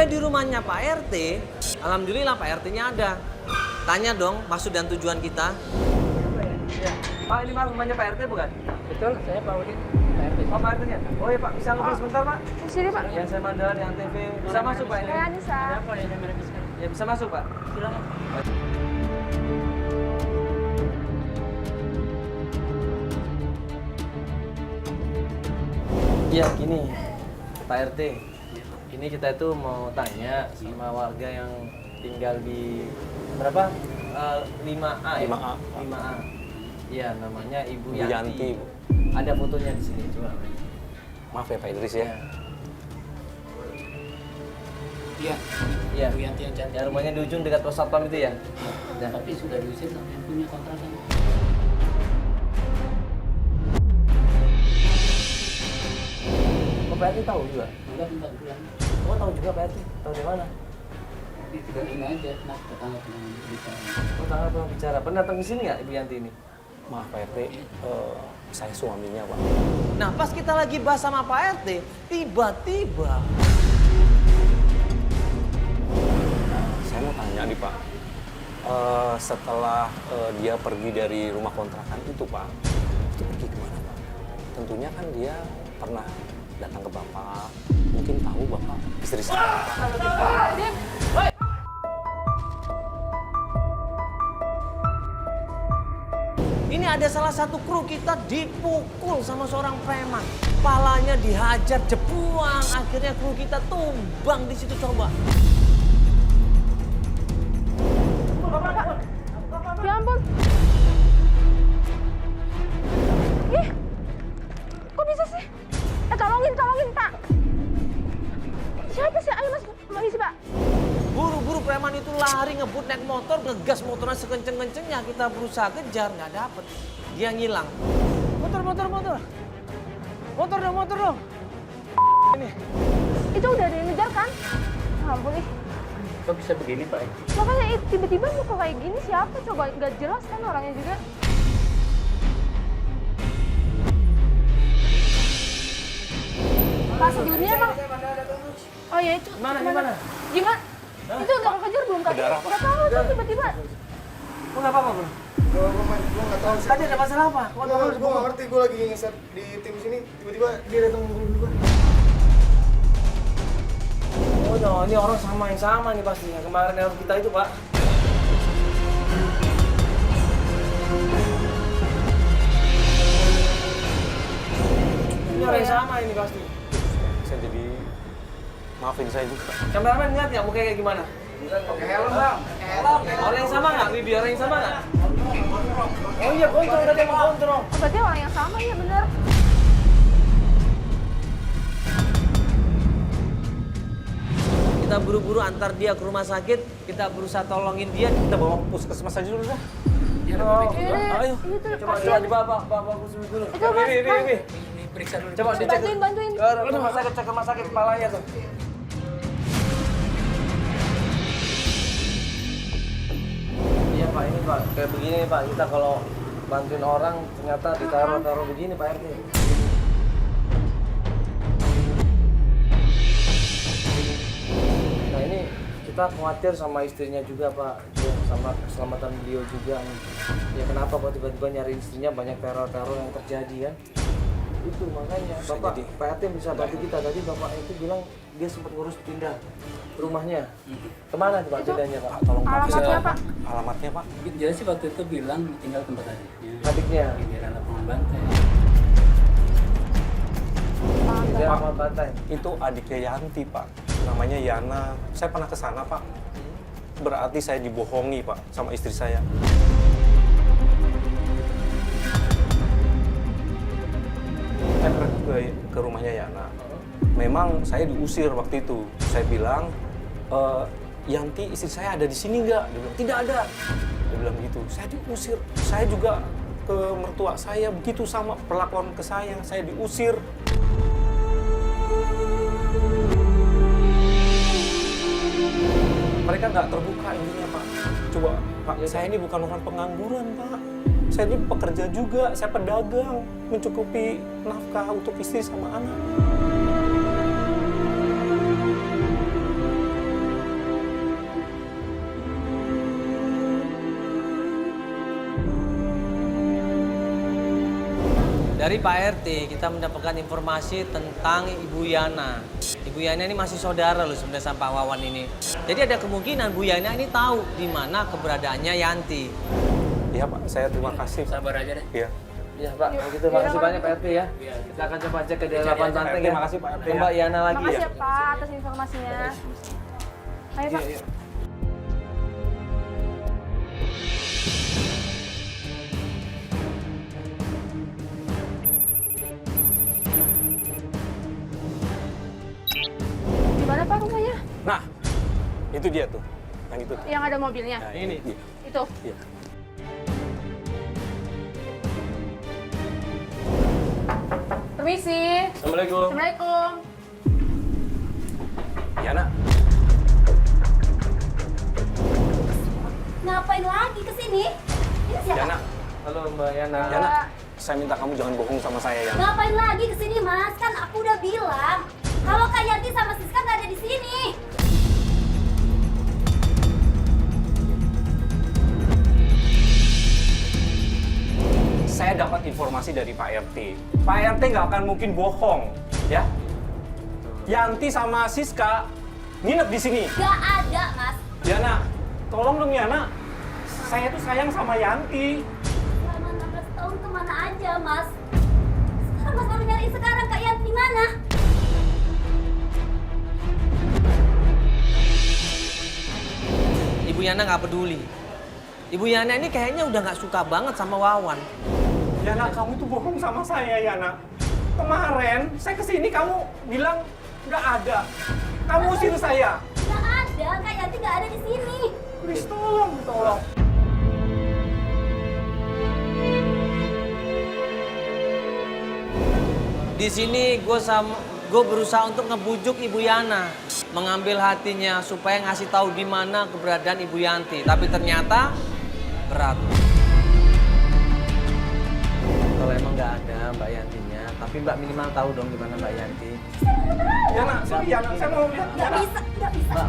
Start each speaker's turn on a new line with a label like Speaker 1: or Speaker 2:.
Speaker 1: Sampai di rumahnya Pak RT, alhamdulillah Pak RT-nya ada. Tanya dong maksud dan tujuan kita. Ya. Pak, ini Pak rumahnya Pak RT bukan?
Speaker 2: Betul, saya Pak Udin, Pak RT.
Speaker 1: Oh, Pak RT-nya? Oh iya Pak, bisa ngobrol sebentar Pak?
Speaker 3: Di sini, Pak.
Speaker 1: Yang saya mandor, yang TV. Bisa masuk Pak ini?
Speaker 3: Saya Anissa.
Speaker 2: Ada apa ya mereka sekarang?
Speaker 1: Ya bisa masuk Pak.
Speaker 2: Silakan.
Speaker 1: Iya gini, Pak RT. Ini kita itu mau tanya sama warga yang tinggal di berapa? 5A ya?
Speaker 4: 5A.
Speaker 1: 5A. Iya, namanya Ibu
Speaker 4: Ibu Yanti.
Speaker 1: Yanti. Ada fotonya di sini, coba.
Speaker 4: Maaf ya Pak Idris ya.
Speaker 2: Iya.
Speaker 1: Iya.
Speaker 2: Bu Yanti yang cantik.
Speaker 1: Ya rumahnya di ujung dekat pos satpam itu ya. Nah,
Speaker 2: Tapi sudah diusir sama yang punya kontrakan.
Speaker 1: Pak RT tahu juga?
Speaker 2: Enggak minta pulang.
Speaker 1: Oh tahu juga Pak RT? Tahu dari mana?
Speaker 2: Tidak ini aja, nah tetangga pernah bicara.
Speaker 1: Oh tanggal pernah bicara. Pernah datang ke sini nggak Ibu Yanti ini?
Speaker 4: Maaf Pak RT, saya suaminya Pak.
Speaker 1: Nah pas kita lagi bahas sama Pak RT, tiba-tiba
Speaker 4: Saya mau tanya nih Pak, setelah dia pergi dari rumah kontrakan itu Pak, itu pergi kemana Pak? Tentunya kan dia pernah datang ke Bapak, mungkin tahu Bapak istri saya.
Speaker 1: ini ada salah satu kru kita dipukul sama seorang preman. Palanya dihajar, jebuang. Akhirnya kru kita tumbang di situ coba.
Speaker 3: Ya ampun. Ih, kok bisa sih? Tolongin, Pak. Siapa sih? Ayo Mas isi, Pak.
Speaker 1: Buru-buru preman itu lari ngebut naik motor, ngegas motornya sekenceng-kencengnya. Kita berusaha kejar, nggak dapet. Dia ngilang. Motor dong. Ini.
Speaker 3: Itu udah ada yang ngejar kan? Ampun ih.
Speaker 2: Kok bisa begini Pak?
Speaker 3: Makanya tiba-tiba mau kok kayak gini siapa? Coba nggak jelas kan orangnya juga. Pak sebelumnya emang. Oh ya itu.
Speaker 1: Gimana?
Speaker 3: Gimana? Itu udah kekejar belum tadi?
Speaker 4: Kejar apa?
Speaker 3: Nggak tahu tuh tiba-tiba.
Speaker 1: Kok nggak apa-apa, Bro?
Speaker 5: Gue nggak tahu sih.
Speaker 1: Tadi ada masalah apa? Kok ada
Speaker 5: Gue nggak ngerti. Gue lagi ngeset di tim sini. Tiba-tiba dia datang ngumpul gue.
Speaker 1: Oh, no, ini orang yang sama nih pasti. Yang kemarin yang kita itu, Pak. Ini orang yang sama ini pasti.
Speaker 4: Saya jadi maafin saya juga.
Speaker 1: Kameramen lihat nggak mukanya kayak gimana?
Speaker 5: Pakai helm bang.
Speaker 1: Orang yang sama nggak? Bibi orang yang sama nggak? Oh iya, kontrol. Tadi emang kontrol.
Speaker 3: Oh, berarti orang yang sama ya bener.
Speaker 1: Kita buru-buru antar dia ke rumah sakit. Kita berusaha tolongin dia.
Speaker 4: Kita bawa ke puskesmas aja dulu dah.
Speaker 2: Ya,
Speaker 1: Oh,
Speaker 4: Ayo.
Speaker 3: Itu
Speaker 1: coba
Speaker 3: kasihan.
Speaker 1: dibawa kursus dulu.
Speaker 3: Itu, Mas,
Speaker 1: Ini.
Speaker 2: ini periksa dulu.
Speaker 1: Coba dicek.
Speaker 3: Bantuin.
Speaker 1: Ke rumah sakit kepalanya tuh. Iya Pak, ini Pak, kayak begini nih Pak, kita kalau bantuin orang ternyata ditaruh begini Pak RT. Nah ini kita khawatir sama istrinya juga Pak, ya, sama keselamatan beliau juga. Ya kenapa kok tiba-tiba nyari istrinya banyak teror-teror yang terjadi kan? Itu makanya
Speaker 4: Bisa
Speaker 1: Bapak,
Speaker 4: jadi.
Speaker 1: Pak RT bisa bantu kita. Tadi Bapak itu bilang dia sempat ngurus pindah rumahnya. Kemana Pak
Speaker 3: Itu
Speaker 1: pindahnya Pak?
Speaker 4: Tolong Pak.
Speaker 3: Alamatnya, Pak.
Speaker 4: Alamatnya Pak.
Speaker 2: Jadi sih waktu itu bilang tinggal tempat adiknya.
Speaker 1: Adiknya.
Speaker 2: Di daerah lapangan Bantai.
Speaker 1: Di lapangan Bantai.
Speaker 4: Itu adiknya Yanti Pak. Namanya Yana. Saya pernah ke sana Pak. Berarti saya dibohongi Pak sama istri saya. Saya pergi ke rumahnya Yana. Memang saya diusir waktu itu. Saya bilang, Yanti istri saya ada di sini nggak? Dia bilang, tidak ada. Dia bilang gitu. Saya diusir. Saya juga ke mertua saya begitu sama perlakuan ke saya diusir. Mereka nggak terbuka intinya Pak. Coba Pak, saya ini bukan orang pengangguran Pak. Saya ini pekerja juga, saya pedagang, mencukupi nafkah untuk istri sama anak.
Speaker 6: Dari Pak RT kita mendapatkan informasi tentang Ibu Yana. Ibu Yana ini masih saudara loh sebenarnya sama Pak Wawan ini. Jadi ada kemungkinan Bu Yana ini tahu di mana keberadaannya Yanti.
Speaker 4: Iya Pak, saya terima kasih.
Speaker 2: Sabar aja deh.
Speaker 4: Iya.
Speaker 1: Iya Pak, kalau gitu makasih banyak Pak RT ya. Kita akan coba cek ke daerah Lapan Banteng ya.
Speaker 4: Makasih Pak RT.
Speaker 1: Ke Mbak Yana lagi
Speaker 3: Makasih
Speaker 1: ya.
Speaker 3: ya Pak atas informasinya. Ayo Pak.
Speaker 1: Iya.
Speaker 3: Di mana Pak rumahnya?
Speaker 4: Nah, itu dia tuh. Yang itu.
Speaker 3: Yang ada mobilnya?
Speaker 4: Nah,
Speaker 1: Ini.
Speaker 4: dia.
Speaker 3: Itu.
Speaker 4: Iya.
Speaker 3: Permisi.
Speaker 1: Assalamualaikum.
Speaker 3: Assalamualaikum.
Speaker 4: Yana,
Speaker 7: Ngapain lagi ke sini? Ini siapa?
Speaker 4: Yana,
Speaker 1: Halo Mbak Yana.
Speaker 4: Yana, saya minta kamu jangan bohong sama saya ya.
Speaker 7: Ngapain lagi ke sini, Mas? Kan aku udah bilang kalau Kak Yanti sama Siska nggak ada di sini.
Speaker 4: Saya dapat informasi dari Pak RT. Pak RT nggak akan mungkin bohong, ya. Yanti sama Siska nginep di sini.
Speaker 7: Gak ada, Mas.
Speaker 4: Yana, tolong dong Yana. Saya tuh sayang sama Yanti.
Speaker 7: Selama 16 tahun kemana aja, Mas? Sekarang Mas baru nyari sekarang Kak Yanti mana?
Speaker 6: Ibu Yana nggak peduli. Ibu Yana ini kayaknya udah nggak suka banget sama Wawan.
Speaker 4: Yana, kamu tuh bohong sama saya, Yana. Kemarin saya kesini kamu bilang nggak ada. Kamu usir saya.
Speaker 7: Gak ada, Kak Yanti gak ada di sini.
Speaker 4: Please tolong, tolong.
Speaker 6: Di sini gue berusaha untuk ngebujuk Ibu Yana, mengambil hatinya supaya ngasih tahu di mana keberadaan Ibu Yanti. Tapi ternyata berat.
Speaker 1: Kalau emang nggak ada Mbak Yantinya, tapi Mbak minimal tahu dong di mana Mbak Yanti.
Speaker 4: Yana, sorry Yana, saya mau lihat.
Speaker 7: Gak bisa, gak bisa.
Speaker 1: Mbak,